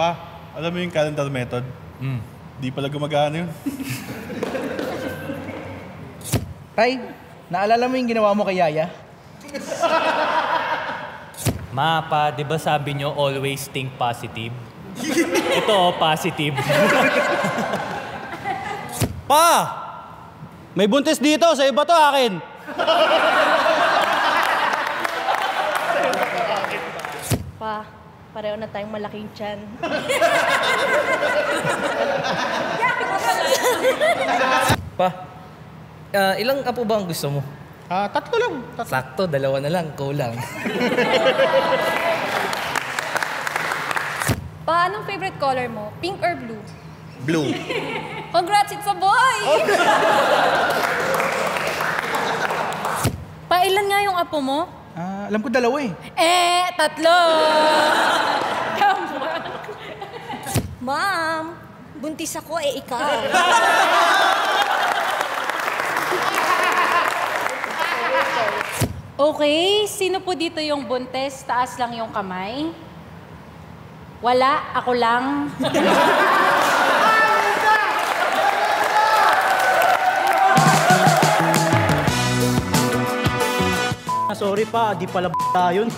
Pa, alam mo yung calendar method? Di pala gumagana yun. Tay, naalala mo yung ginawa mo kay Yaya? Ma, pa, di ba sabi nyo always think positive? Ito, positive. Pa! May buntis dito, sa iba to akin. Pa, pareho na tayong malaking tiyan. Pa, ilang apo ba ang gusto mo? 3 lang. Sakto, 2 na lang, kulang. Pa, anong favorite color mo? Pink or blue? Blue. Congrats, it's a boy! Pa, ilan nga yung apo mo? Alam ko 2 eh. 3. Ma'am, buntis ako ikaw. Okay, sino po dito yung buntes? Taas lang yung kamay. Wala, ako lang. Sorry pa, di pala yun.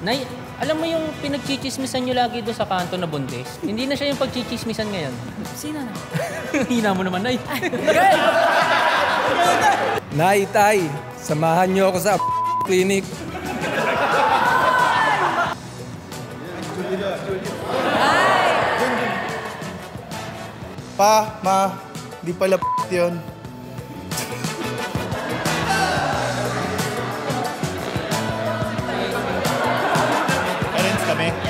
Nay, alam mo yung pinagchichismisan nyo lagi doon sa kanto na buntis? Hindi na siya yung pagchichismisan ngayon. Sino na? Hina mo naman, Nay. Nay, Tay, samahan niyo ako sa clinic. Pa, ma, di pala yun.